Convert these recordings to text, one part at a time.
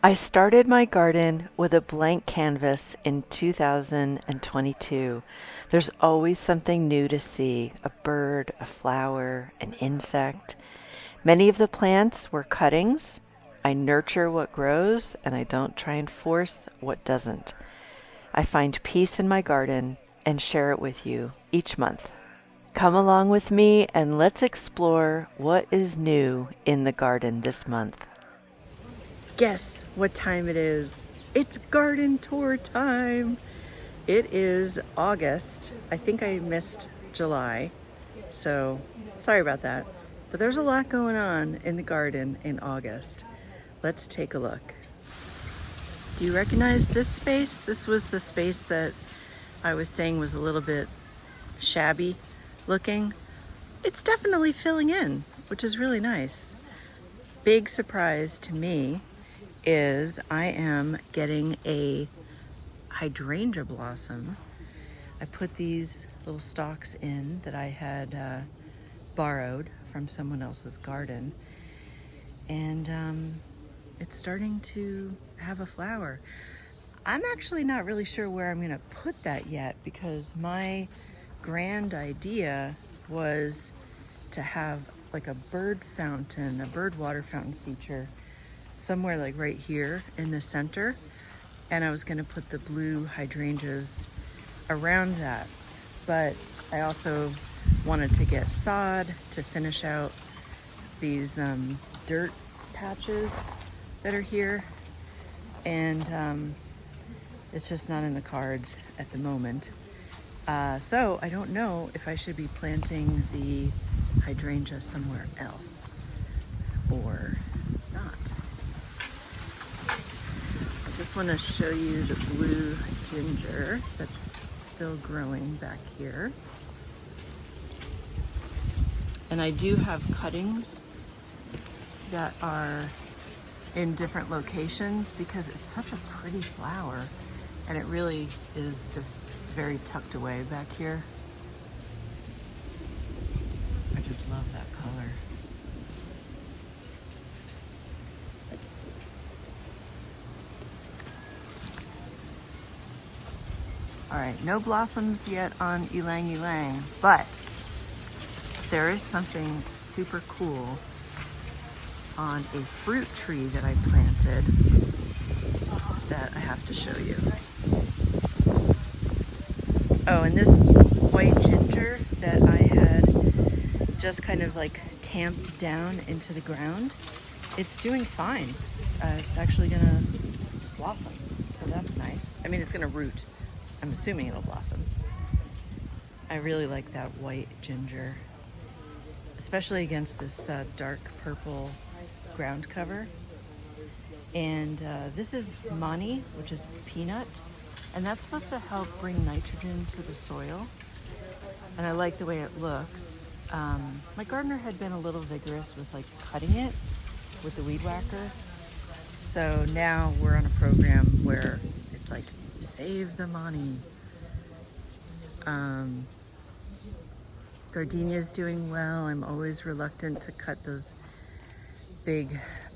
I started my garden with a blank canvas in 2022. There's always something new to see, a bird, a flower, an insect. Many of the plants were cuttings. I nurture what grows and I don't try and force what doesn't. I find peace in my garden and share it with you each month. Come along with me and let's explore what is new in the garden this month. Guess what time it is? It's garden tour time. It is August. I think I missed July, so sorry about that. But there's a lot going on in the garden in August. Let's take a look. Do you recognize this space? This was the space that I was saying was a little bit shabby looking. It's definitely filling in, which is really nice. Big surprise to me is I am getting a hydrangea blossom. I put these little stalks in that I had borrowed from someone else's garden, and it's starting to have a flower. I'm actually not really sure where I'm gonna put that yet, because my grand idea was to have like a bird fountain, a bird water fountain feature somewhere like right here in the center, and I was going to put the blue hydrangeas around that. But I also wanted to get sod to finish out these dirt patches that are here, and it's just not in the cards at the moment. So I don't know if I should be planting the hydrangea somewhere else or not. I just want to show you the blue ginger that's still growing back here. And I do have cuttings that are in different locations because it's such a pretty flower, and it really is just very tucked away back here. I just love that color. All right, no blossoms yet on ylang ylang, but there is something super cool on a fruit tree that I planted that I have to show you. Oh, and this white ginger that I had just kind of like tamped down into the ground, it's doing fine. It's actually gonna blossom, so that's nice. I mean, it's gonna root. I'm assuming it'll blossom. I really like that white ginger, especially against this dark purple ground cover. And this is mani, which is peanut, and that's supposed to help bring nitrogen to the soil. And I like the way it looks. My gardener had been a little vigorous with like cutting it with the weed whacker. So now we're on a program where it's like, save the money. Gardenia's doing well. I'm always reluctant to cut those big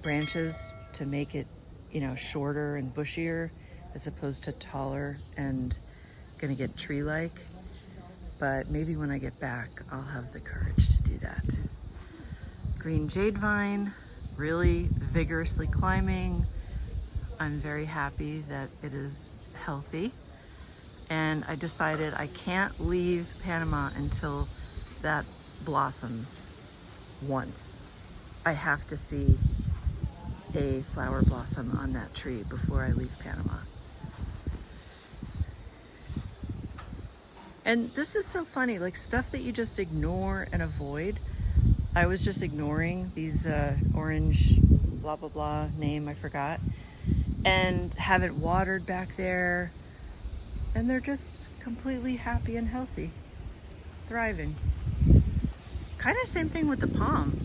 branches to make it, shorter and bushier as opposed to taller and gonna get tree-like. But maybe when I get back, I'll have the courage to do that. Green jade vine, really vigorously climbing. I'm very happy that it is healthy. And I decided I can't leave Panama until that blossoms once. I have to see a flower blossom on that tree before I leave Panama. And this is so funny, like stuff that you just ignore and avoid. I was just ignoring these orange blah blah blah name I forgot, and haven't watered back there, and they're just completely happy and healthy, thriving. Kind of same thing with the palm.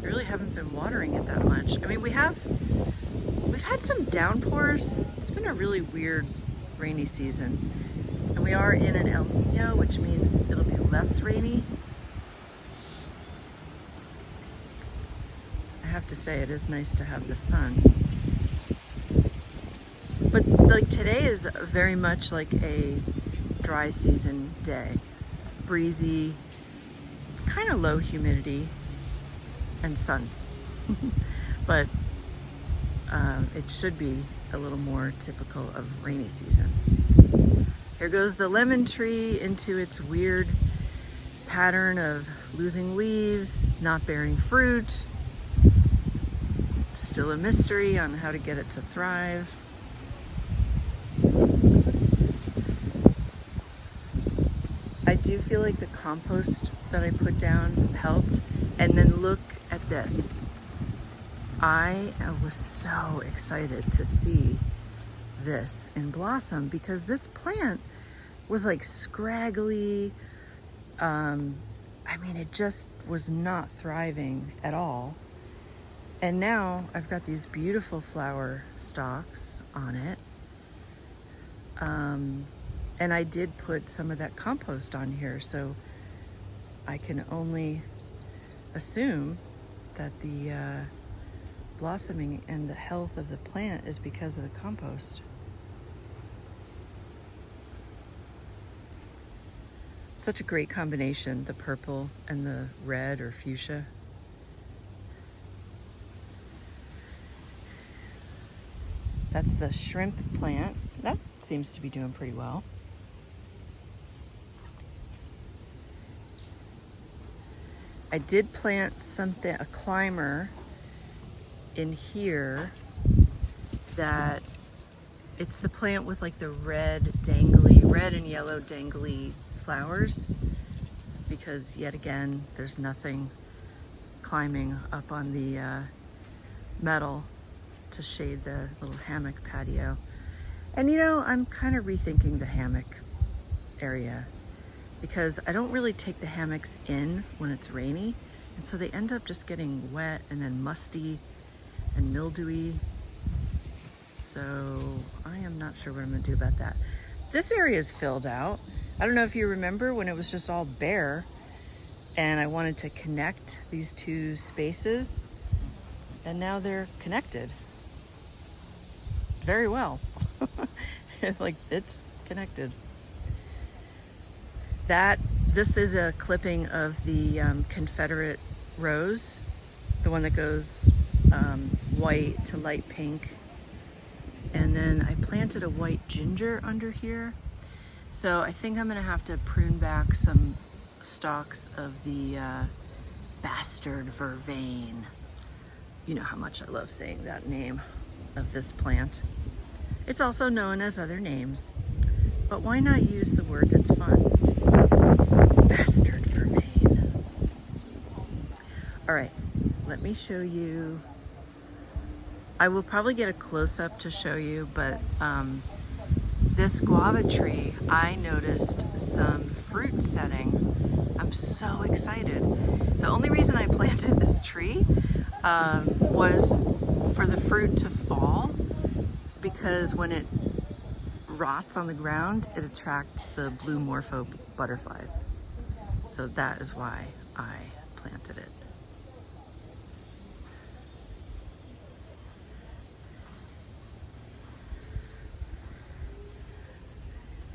I really haven't been watering it that much. I mean, we've had some downpours. It's been a really weird rainy season, and we are in an El Nino, which means it'll be less rainy. I have to say, it is nice to have the sun. But like today is very much like a dry season day. Breezy, kind of low humidity, and sun. But it should be a little more typical of rainy season. Here goes the lemon tree into its weird pattern of losing leaves, not bearing fruit. Still a mystery on how to get it to thrive. I do feel like the compost that I put down helped. And then look at this. I was so excited to see this in blossom because this plant was like scraggly. I mean, it just was not thriving at all. And now I've got these beautiful flower stalks on it. And I did put some of that compost on here, so I can only assume that the blossoming and the health of the plant is because of the compost. Such a great combination, the purple and the red or fuchsia. That's the shrimp plant. That seems to be doing pretty well. I did plant something, a climber in here that it's the plant with like the red and yellow dangly flowers, because yet again, there's nothing climbing up on the metal to shade the little hammock patio. And you know, I'm kind of rethinking the hammock area because I don't really take the hammocks in when it's rainy. And so they end up just getting wet and then musty and mildewy. So I am not sure what I'm gonna do about that. This area is filled out. I don't know if you remember when it was just all bare and I wanted to connect these two spaces, and now they're connected very well. Like it's connected. This is a clipping of the Confederate rose, the one that goes white to light pink. And then I planted a white ginger under here. So I think I'm gonna have to prune back some stalks of the bastard vervain. You know how much I love saying that name of this plant. It's also known as other names, but why not use the word that's fun? Bastard vervain. All right, let me show you. I will probably get a close-up to show you, but this guava tree, I noticed some fruit setting. I'm so excited. The only reason I planted this tree was for the fruit to fall, because when it rots on the ground, it attracts the blue morpho butterflies. So that is why I planted it.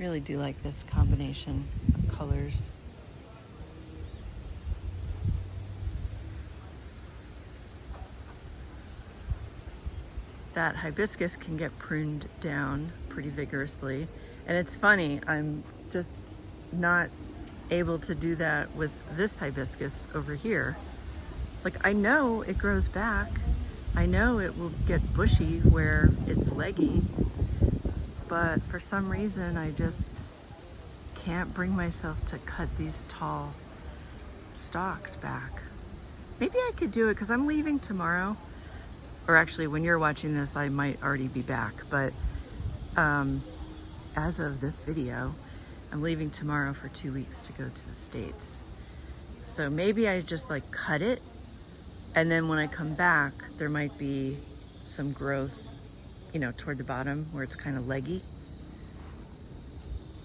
Really do like this combination of colors. That hibiscus can get pruned down pretty vigorously. And it's funny, I'm just not able to do that with this hibiscus over here. Like, I know it grows back. I know it will get bushy where it's leggy, but for some reason I just can't bring myself to cut these tall stalks back. Maybe I could do it because I'm leaving tomorrow. Or actually, when you're watching this, I might already be back. But as of this video, I'm leaving tomorrow for 2 weeks to go to the States. So maybe I just like cut it, and then when I come back, there might be some growth, you know, toward the bottom where it's kind of leggy.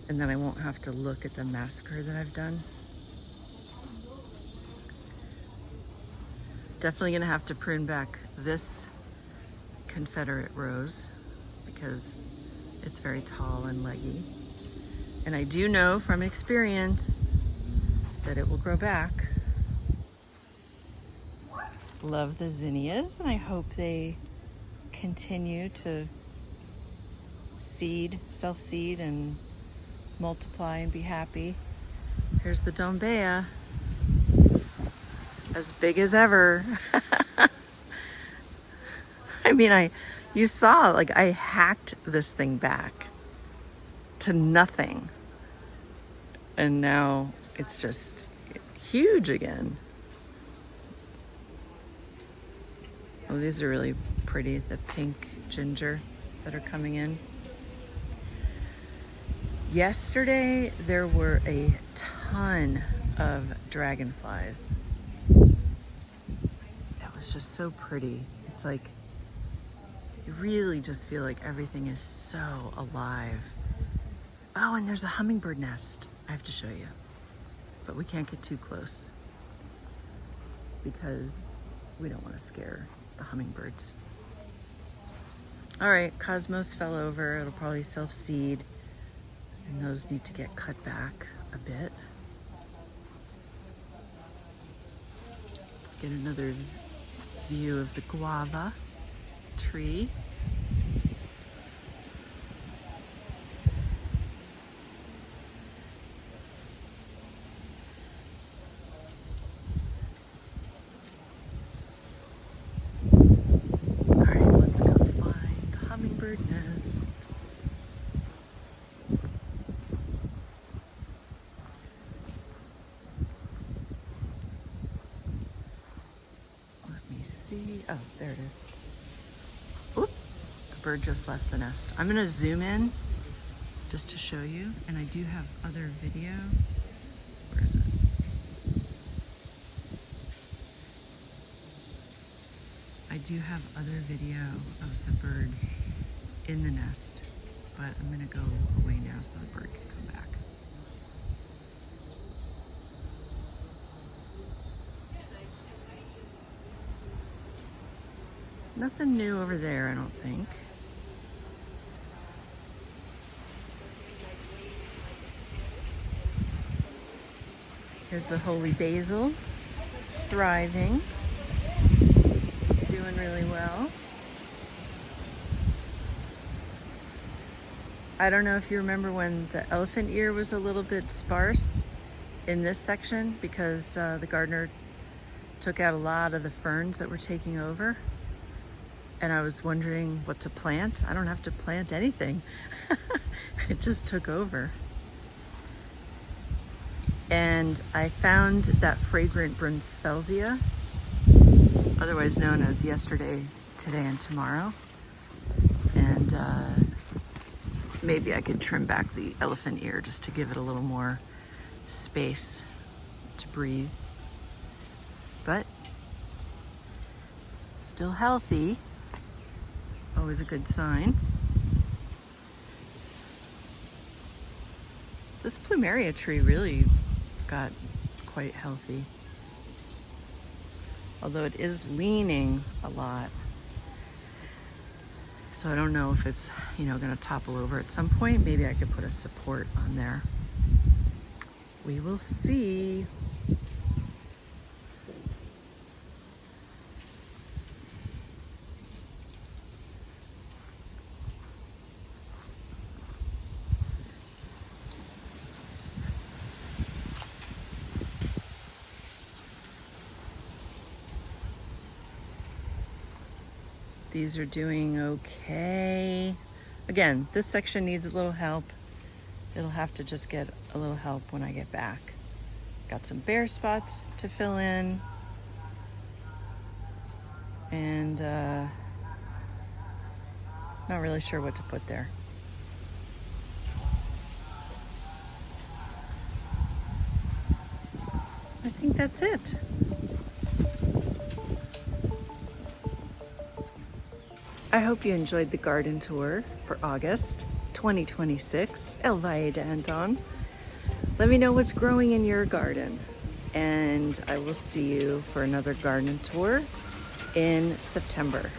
And then I won't have to look at the massacre that I've done. Definitely gonna have to prune back this Confederate rose because It's very tall and leggy. And I do know from experience that it will grow back. Love the zinnias, and I hope they continue to seed, self-seed, and multiply and be happy. Here's the Dombea, as big as ever. I mean, you saw, like, I hacked this thing back to nothing. And now it's just huge again. Oh, these are really pretty, the pink ginger that are coming in. Yesterday, there were a ton of dragonflies. That was just so pretty. It's like, you really just feel like everything is so alive. Oh, and there's a hummingbird nest I have to show you. But we can't get too close because we don't want to scare the hummingbirds. All right, Cosmos fell over. It'll probably self-seed, and those need to get cut back a bit. Let's get another view of the guava tree. Oh, there it is. Oop, the bird just left the nest. I'm gonna zoom in just to show you, and I do have other video. Where is it? I do have other video of the bird in the nest, but I'm gonna go away now so the bird can come back. Nothing new over there, I don't think. Here's the holy basil, thriving, doing really well. I don't know if you remember when the elephant ear was a little bit sparse in this section because the gardener took out a lot of the ferns that were taking over. And I was wondering what to plant. I don't have to plant anything. It just took over. And I found that fragrant Brunsfelsia, otherwise known as yesterday, today, and tomorrow. And maybe I could trim back the elephant ear just to give it a little more space to breathe. But still healthy. Always a good sign. This plumeria tree really got quite healthy. Although it is leaning a lot. So I don't know if it's, gonna topple over at some point. Maybe I could put a support on there. We will see. These are doing okay. Again, this section needs a little help. It'll have to just get a little help when I get back. Got some bare spots to fill in. And not really sure what to put there. I think that's it. I hope you enjoyed the garden tour for August 2026, El Valle de Anton. Let me know what's growing in your garden, and I will see you for another garden tour in September.